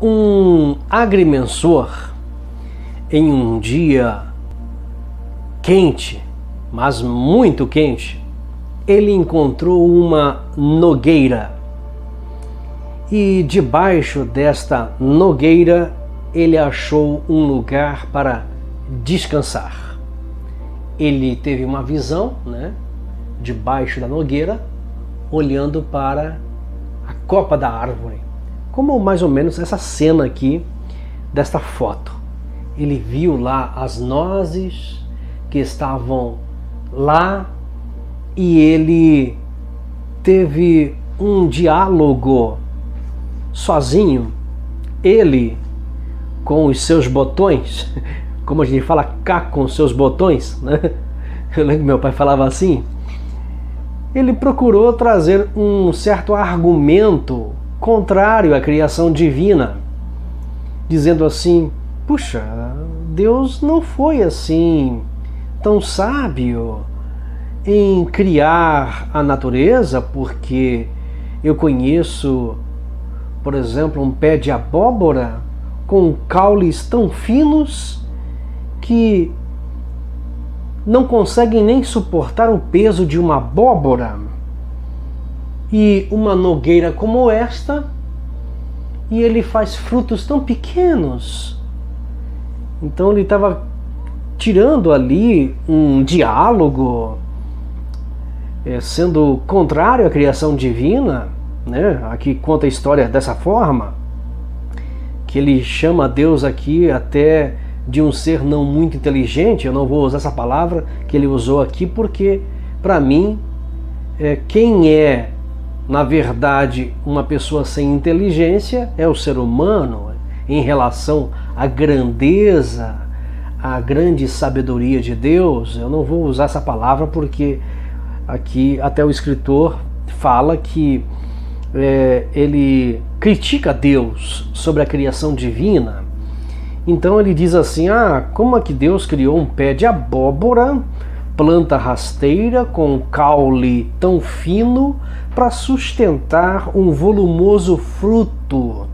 Um agrimensor, em um dia quente, mas muito quente, ele encontrou uma nogueira. E debaixo desta nogueira ele achou um lugar para descansar. Ele teve uma visão, debaixo da nogueira, olhando para a copa da árvore. Como mais ou menos essa cena aqui desta foto. Ele viu lá as nozes que estavam lá e ele teve um diálogo sozinho, ele com os seus botões, como a gente fala, cá com os seus botões, Eu lembro que meu pai falava assim. Ele procurou trazer um certo argumento contrário à criação divina, dizendo assim: puxa, Deus não foi assim tão sábio em criar a natureza, porque eu conheço, por exemplo, um pé de abóbora com caules tão finos que não conseguem nem suportar o peso de uma abóbora, e uma nogueira como esta, e ele faz frutos tão pequenos. Então ele estava tirando ali um diálogo, sendo contrário à criação divina, Aqui conta a história dessa forma, que ele chama Deus aqui até de um ser não muito inteligente. Eu não vou usar essa palavra que ele usou aqui, porque para mim, quem é na verdade uma pessoa sem inteligência é o ser humano, em relação à grandeza, à grande sabedoria de Deus. Eu não vou usar essa palavra porque aqui até o escritor fala que ele critica Deus sobre a criação divina. Então ele diz assim: como é que Deus criou um pé de abóbora, planta rasteira com caule tão fino para sustentar um volumoso fruto,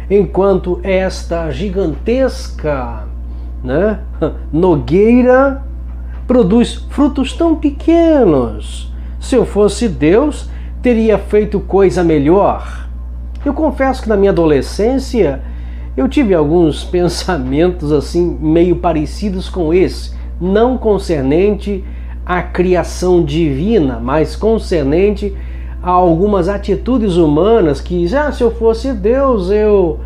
enquanto esta gigantesca nogueira produz frutos tão pequenos? Se eu fosse Deus, teria feito coisa melhor. Eu confesso que na minha adolescência eu tive alguns pensamentos assim meio parecidos com esse, não concernente à criação divina, mas concernente a algumas atitudes humanas que, se eu fosse Deus, eu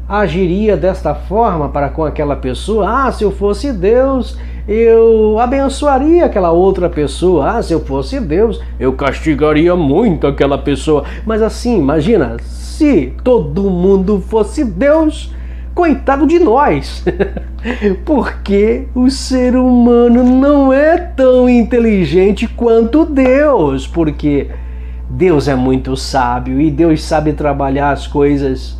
agiria desta forma para com aquela pessoa. Se eu fosse Deus, eu abençoaria aquela outra pessoa. Se eu fosse Deus, eu castigaria muito aquela pessoa. Mas assim, imagina, se todo mundo fosse Deus, coitado de nós, porque o ser humano não é tão inteligente quanto Deus, porque Deus é muito sábio e Deus sabe trabalhar as coisas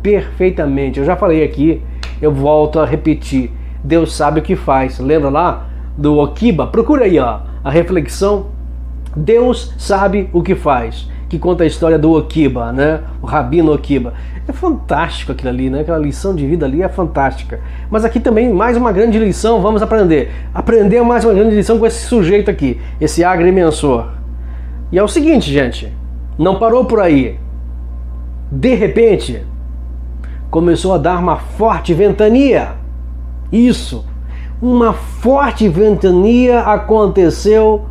perfeitamente. Eu já falei aqui, eu volto a repetir: Deus sabe o que faz. Lembra lá do Okiba? Procura aí a reflexão. Deus sabe o que faz, que conta a história do Okiba, o Rabino Okiba. É fantástico aquilo ali, Aquela lição de vida ali é fantástica. Mas aqui também mais uma grande lição, vamos aprender mais uma grande lição com esse sujeito aqui, esse agrimensor. E é o seguinte, gente, não parou por aí. De repente, começou a dar uma forte ventania. Isso, uma forte ventania aconteceu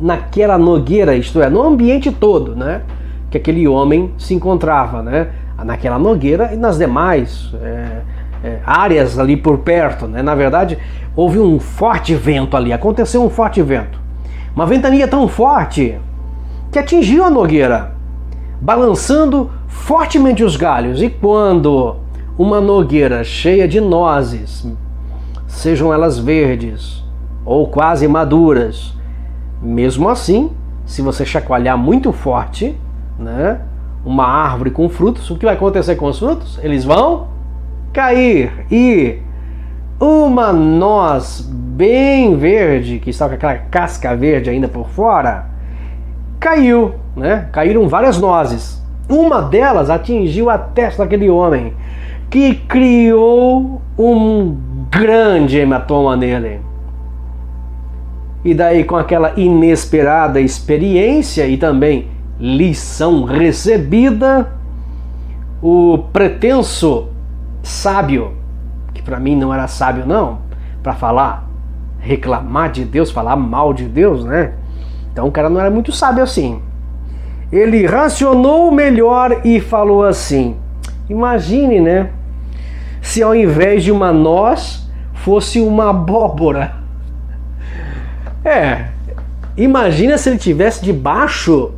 naquela nogueira, isto é, no ambiente todo, que aquele homem se encontrava, naquela nogueira e nas demais áreas ali por perto, Na verdade, houve um forte vento ali, aconteceu um forte vento, uma ventania tão forte que atingiu a nogueira, balançando fortemente os galhos. E quando uma nogueira cheia de nozes, sejam elas verdes ou quase maduras, mesmo assim, se você chacoalhar muito forte, uma árvore com frutos, o que vai acontecer com os frutos? Eles vão cair. E uma noz bem verde, que estava com aquela casca verde ainda por fora, caiu, Caíram várias nozes. Uma delas atingiu a testa daquele homem, que criou um grande hematoma nele. E daí, com aquela inesperada experiência e também lição recebida, o pretenso sábio, que para mim não era sábio não, para falar, reclamar de Deus, falar mal de Deus, né? Então o cara não era muito sábio assim. Ele racionou melhor e falou assim: imagine, né? Se ao invés de uma noz fosse uma abóbora. Imagina se ele tivesse debaixo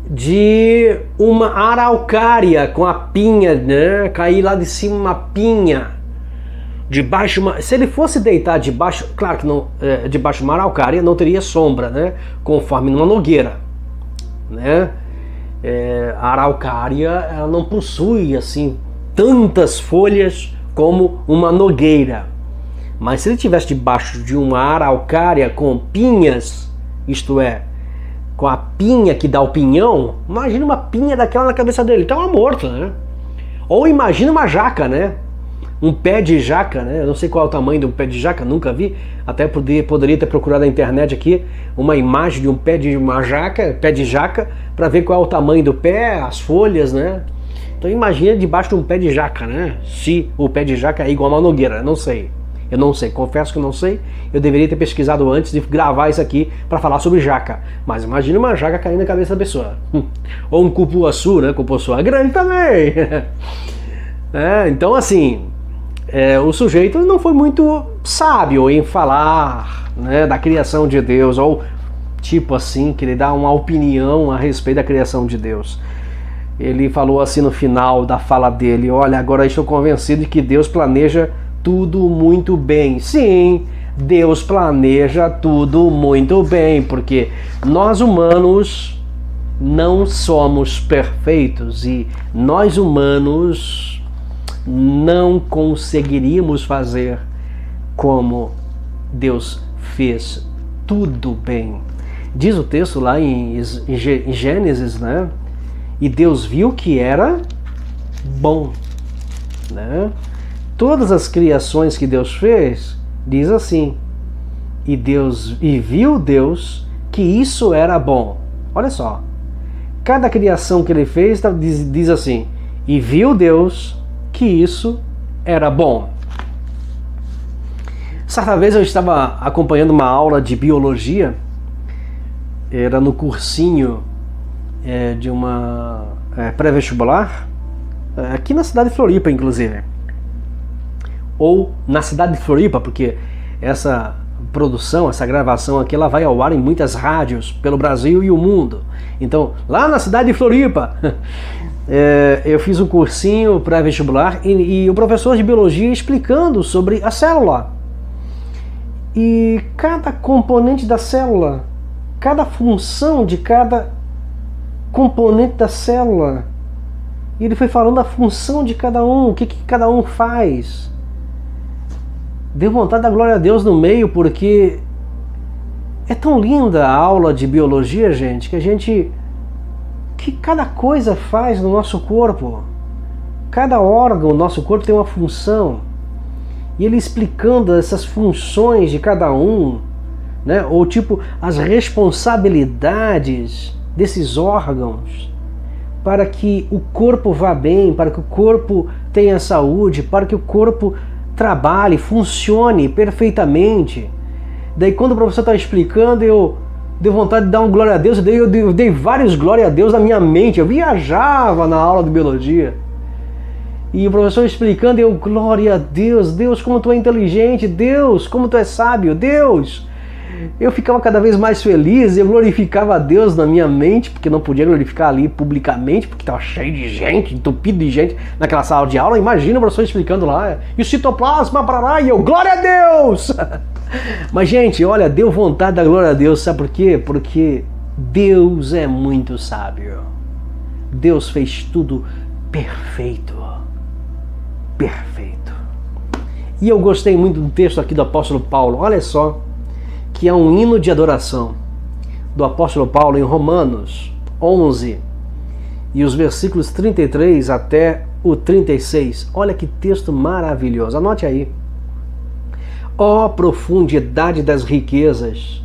de uma araucária com a pinha, né? Cair lá de cima uma pinha. Se ele fosse deitar debaixo, claro que não, debaixo de uma araucária não teria sombra, né? Conforme numa nogueira, né? A araucária, ela não possui assim tantas folhas como uma nogueira. Mas se ele estivesse debaixo de uma araucária com pinhas, isto é, com a pinha que dá o pinhão, imagina uma pinha daquela na cabeça dele, então é morto, né? Ou imagina uma jaca, né? Um pé de jaca, né? Eu não sei qual é o tamanho de um pé de jaca, nunca vi. Até poderia ter procurado na internet aqui uma imagem de um pé de jaca, para ver qual é o tamanho do pé, as folhas, né? Então imagina debaixo de um pé de jaca, né? Se o pé de jaca é igual a uma nogueira, não sei. Eu não sei, confesso que eu não sei. Eu deveria ter pesquisado antes de gravar isso aqui para falar sobre jaca. Mas imagina uma jaca caindo na cabeça da pessoa. Ou um cupuaçu, né? Cupuaçu é grande também. Então assim, o sujeito não foi muito sábio em falar, né, da criação de Deus, ou tipo assim, que ele dá uma opinião a respeito da criação de Deus. Ele falou assim no final da fala dele: olha, agora estou convencido de que Deus planeja tudo muito bem. Sim, Deus planeja tudo muito bem, porque nós humanos não somos perfeitos e nós humanos não conseguiríamos fazer como Deus fez tudo bem. Diz o texto lá em Gênesis, né? E Deus viu que era bom, né? Todas as criações que Deus fez, diz assim: e viu Deus que isso era bom. Olha só, cada criação que ele fez diz assim: e viu Deus que isso era bom. Certa vez eu estava acompanhando uma aula de biologia, era no cursinho de uma pré-vestibular, aqui na cidade de Floripa, inclusive. Ou na cidade de Floripa, porque essa produção, essa gravação aqui, ela vai ao ar em muitas rádios pelo Brasil e o mundo. Então, lá na cidade de Floripa, eu fiz um cursinho pré-vestibular e o professor de biologia explicando sobre a célula. E cada componente da célula, cada função de cada componente da célula. E ele foi falando da função de cada um, o que cada um faz. Deu vontade da glória a Deus no meio, porque é tão linda a aula de biologia, gente, que cada coisa faz no nosso corpo. Cada órgão do nosso corpo tem uma função. E ele explicando essas funções de cada um, né? Ou tipo, as responsabilidades desses órgãos para que o corpo vá bem, para que o corpo tenha saúde, para que o corpo trabalhe, funcione perfeitamente. Daí quando o professor estava explicando, eu dei vontade de dar um glória a Deus, eu dei vários glória a Deus na minha mente, eu viajava na aula de biologia. E o professor explicando, eu, glória a Deus, Deus, como tu é inteligente, Deus, como tu é sábio, Deus. Eu ficava cada vez mais feliz, eu glorificava a Deus na minha mente, porque não podia glorificar ali publicamente, porque estava cheio de gente, entupido de gente naquela sala de aula. Imagina o professor explicando lá, e o citoplasma, parará, e eu, glória a Deus! Mas, gente, olha, deu vontade da glória a Deus, sabe por quê? Porque Deus é muito sábio. Deus fez tudo perfeito. Perfeito. E eu gostei muito do texto aqui do apóstolo Paulo, olha só, que é um hino de adoração do apóstolo Paulo em Romanos 11 e os versículos 33 até o 36. Olha que texto maravilhoso. Anote aí. Ó profundidade das riquezas,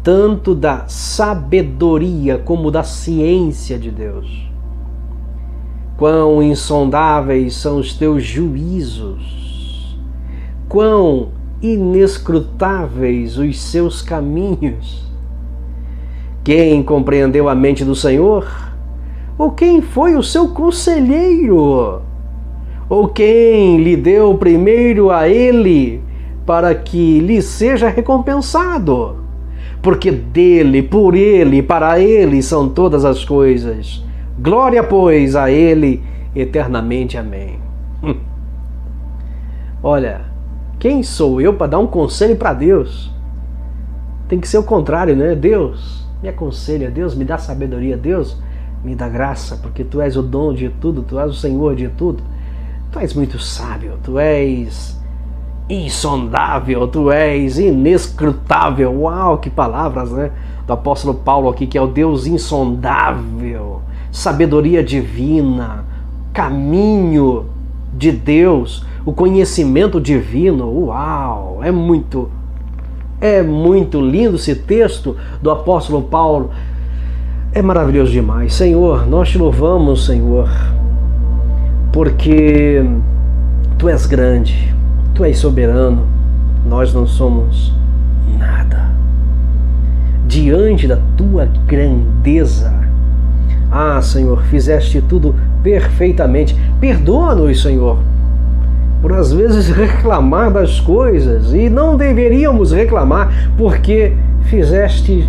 tanto da sabedoria como da ciência de Deus. Quão insondáveis são os teus juízos, quão inescrutáveis os seus caminhos. Quem compreendeu a mente do Senhor? Ou quem foi o seu conselheiro? Ou quem lhe deu primeiro a ele, para que lhe seja recompensado? Porque dele, por ele, para ele são todas as coisas. Glória, pois, a ele eternamente. Amém. Olha, quem sou eu para dar um conselho para Deus? Tem que ser o contrário, né? Deus me aconselha, Deus me dá sabedoria, Deus me dá graça, porque Tu és o dom de tudo, Tu és o Senhor de tudo. Tu és muito sábio, Tu és insondável, Tu és inescrutável. Uau, que palavras, né? Do apóstolo Paulo aqui, que é o Deus insondável, sabedoria divina, caminho de Deus, o conhecimento divino. Uau, é muito lindo esse texto do apóstolo Paulo. É maravilhoso demais. Senhor, nós Te louvamos, Senhor, porque Tu és grande, Tu és soberano, nós não somos nada. Diante da Tua grandeza, Senhor, fizeste tudo perfeitamente. Perdoa-nos, Senhor, por às vezes reclamar das coisas, e não deveríamos reclamar, porque fizeste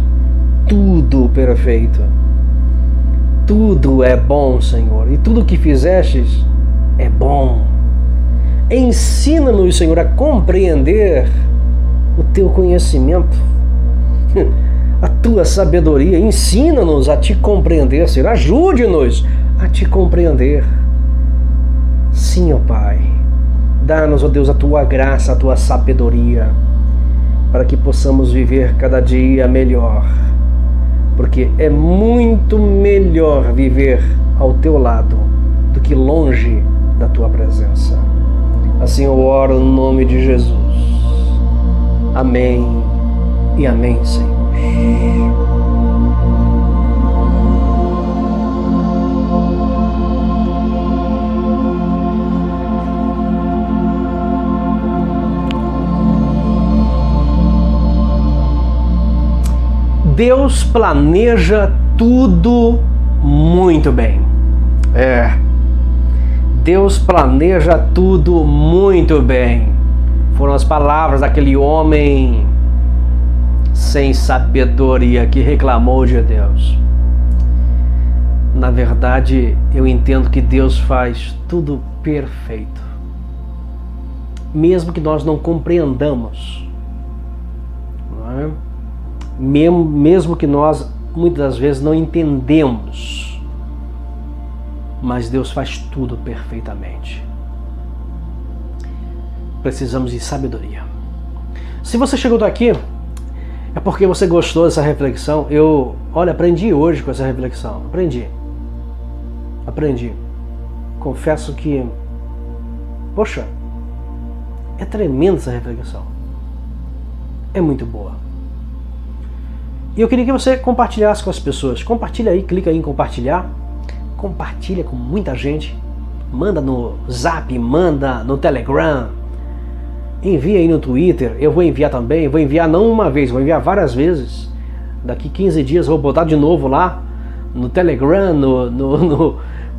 tudo perfeito. Tudo é bom, Senhor, e tudo que fizestes é bom. Ensina-nos, Senhor, a compreender o Teu conhecimento, a Tua sabedoria. Ensina-nos a Te compreender, Senhor. Ajude-nos a Te compreender. Sim, ó Pai. Dá-nos, ó Deus, a Tua graça, a Tua sabedoria, para que possamos viver cada dia melhor. Porque é muito melhor viver ao Teu lado do que longe da Tua presença. Assim eu oro no nome de Jesus. Amém e amém, Senhor. Deus planeja tudo muito bem. Deus planeja tudo muito bem. Foram as palavras daquele homem sem sabedoria que reclamou de Deus. Na verdade, eu entendo que Deus faz tudo perfeito, mesmo que nós não compreendamos, não é? Mesmo que nós muitas das vezes não entendemos, mas Deus faz tudo perfeitamente. Precisamos de sabedoria. Se você chegou daqui, é porque você gostou dessa reflexão. Olha, aprendi hoje com essa reflexão. Aprendi. Confesso que, poxa, é tremenda essa reflexão. É muito boa. E eu queria que você compartilhasse com as pessoas. Compartilha aí, clica aí em compartilhar. Compartilha com muita gente. Manda no Zap, manda no Telegram. Envia aí no Twitter. Eu vou enviar também. Vou enviar não uma vez, vou enviar várias vezes. Daqui 15 dias eu vou botar de novo lá no Telegram,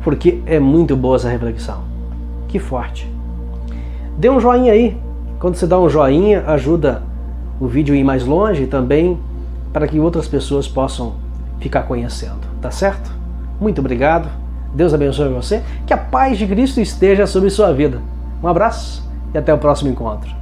porque é muito boa essa reflexão. Que forte. Dê um joinha aí. Quando você dá um joinha, ajuda o vídeo a ir mais longe também, para que outras pessoas possam ficar conhecendo, tá certo? Muito obrigado, Deus abençoe você, que a paz de Cristo esteja sobre sua vida. Um abraço e até o próximo encontro.